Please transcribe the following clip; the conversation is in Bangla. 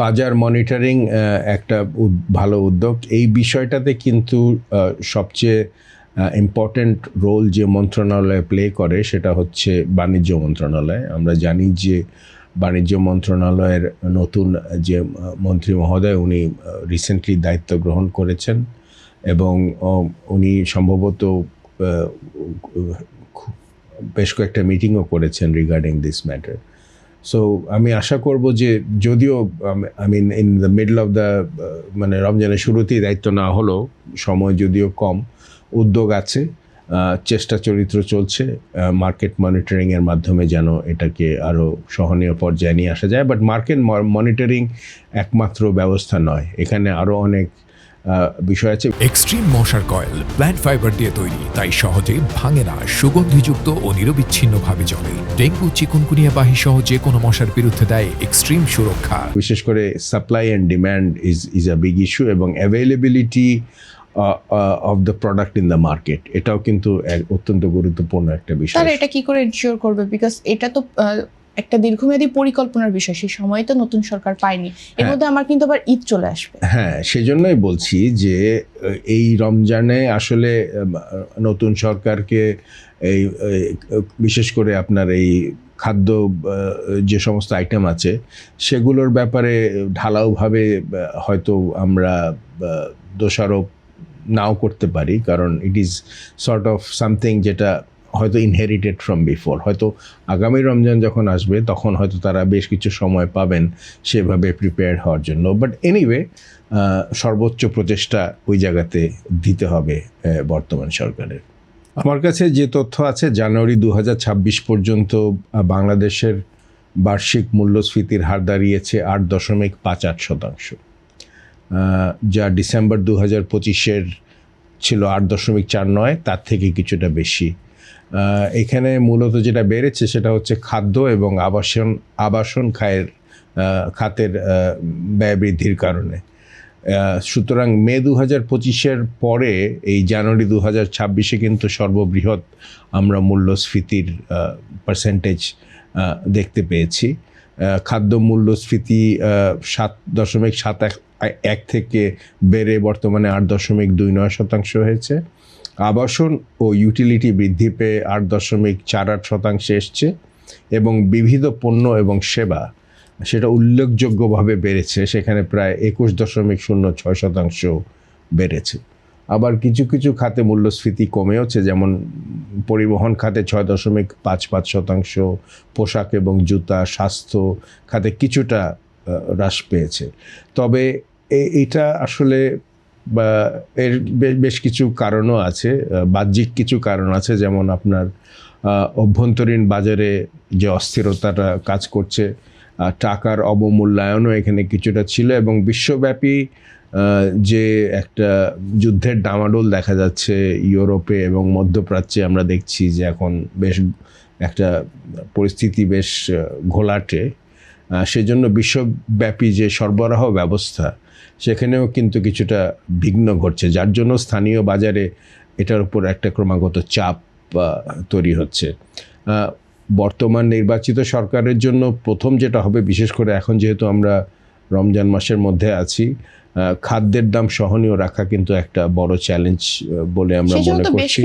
বাজার মনিটরিং একটা ভালো উদ্যোগ। এই বিষয়টাতে কিন্তু সবচেয়ে ইম্পর্ট্যান্ট রোল যে মন্ত্রণালয় প্লে করে সেটা হচ্ছে বাণিজ্য মন্ত্রণালয়। আমরা জানি যে বাণিজ্য মন্ত্রণালয়ের নতুন যে মন্ত্রী মহোদয় উনি রিসেন্টলি দায়িত্ব গ্রহণ করেছেন এবং উনি সম্ভবত বেশ কয়েকটা মিটিংও করেছেন রিগার্ডিং দিস ম্যাটার। সো আমি আশা করব যে যদিও I mean in the middle of the মানে রমজানের শুরুতেই দায়িত্ব না হলেও সময় যদিও কম, উদ্যোগ আছে, চেষ্টা চরিত্র চলছে মার্কেট মনিটরিংয়ের মাধ্যমে যেন এটাকে আরও সহনীয় পর্যায়ে নিয়ে আসা যায়। বাট মার্কেট মনিটরিং একমাত্র ব্যবস্থা নয়, এখানে আরও অনেক বিষয় আছে। এক্সট্রিম মশার কয়েল প্ল্যান্ট ফাইবার দিয়ে তৈরি, তাই সহজে ভাঙে না, সুগন্ধিযুক্ত ও নিরবিচ্ছিন্নভাবে জ্বলে। ডেঙ্গু চিকুনগুনিয়া বাহি সহ যে কোনো মশার বিরুদ্ধে দেয় এক্সট্রিম সুরক্ষা। বিশেষ করে supply and demand is a big issue এবং availability of the product in the market, এটাও কিন্তু অত্যন্ত গুরুত্বপূর্ণ একটা বিষয়। তারা এটা কি করে এনশিওর করবে? বিকজ এটা তো একটা দীর্ঘমেয়াদী পরিকল্পনার বিষয়, সেই সময় তো নতুন সরকার পায়নি, এর মধ্যে আমার কিন্তু আবার ঈদ চলে আসবে। হ্যাঁ, সেজন্যই বলছি যে এই রমজানে আসলে নতুন সরকারকে এই বিশেষ করে আপনার এই খাদ্য যে সমস্ত আইটেম আছে সেগুলোর ব্যাপারে ঢালাওভাবে হয়তো আমরা দোষারোপ নাও করতে পারি, কারণ it is sort of something যেটা হয়তো ইনহেরিটেড ফ্রম বিফোর। হয়তো আগামী রমজান যখন আসবে তখন হয়তো তারা বেশ কিছু সময় পাবেন সেভাবে প্রিপেয়ার হওয়ার জন্য। বাট এনিওয়ে সর্বোচ্চ প্রচেষ্টা ওই জায়গাতে দিতে হবে বর্তমান সরকারের। আমার কাছে যে তথ্য আছে, জানুয়ারি 2026 পর্যন্ত বাংলাদেশের বার্ষিক মূল্যস্ফীতির হার দাঁড়িয়েছে 8.58%, যা ডিসেম্বর 2025-এর ছিল 8.49, তার থেকে কিছুটা বেশি। এখানে মূলত যেটা বেড়েছে সেটা হচ্ছে খাদ্য এবং আবাসন খাতের ব্যয় বৃদ্ধির কারণে। সুতরাং মে 2025-এর পরে এই জানুয়ারি 2026-এ কিন্তু সর্ববৃহৎ আমরা মূল্যস্ফীতির পার্সেন্টেজ দেখতে পেয়েছি। খাদ্য মূল্যস্ফীতি 7.71 থেকে বেড়ে বর্তমানে 8.29% হয়েছে। আবাসন ও ইউটিলিটি বৃদ্ধি পেয়ে 8.48% এসছে এবং বিবিধ পণ্য এবং সেবা সেটা উল্লেখযোগ্যভাবে বেড়েছে, সেখানে প্রায় 21.06% বেড়েছে। আবার কিছু কিছু খাতে মূল্যস্ফীতি কমেওছে, যেমন পরিবহন খাতে 6.55%, পোশাক এবং জুতা, স্বাস্থ্য খাতে কিছুটা হ্রাস পেয়েছে। তবে এটা আসলে এর বেশ কিছু কারণও আছে, বাহ্যিক কিছু কারণ আছে, যেমন আপনার অভ্যন্তরীণ বাজারে যে অস্থিরতাটা কাজ করছে, টাকার অবমূল্যায়নও এখানে কিছুটা ছিল এবং বিশ্বব্যাপী যে একটা যুদ্ধের ডামাডোল দেখা যাচ্ছে ইউরোপে এবং মধ্যপ্রাচ্যে, আমরা দেখছি যে এখন বেশ একটা পরিস্থিতি বেশ ঘোলাটে। সেজন্য বিশ্বব্যাপী যে সরবরাহ ব্যবস্থা সেখানেও কিন্তু কিছুটা বিঘ্ন ঘটছে, যার জন্য স্থানীয় বাজারে এটার উপর একটা ক্রমাগত চাপ তৈরি হচ্ছে। বর্তমান নির্বাচিত সরকারের জন্য প্রথম যেটা হবে, বিশেষ করে এখন যেহেতু আমরা রমজান মাসের মধ্যে আছি, খাদ্যের দাম সহনীয় রাখা কিন্তু একটা বড় চ্যালেঞ্জ বলে আমরা মনে করছি।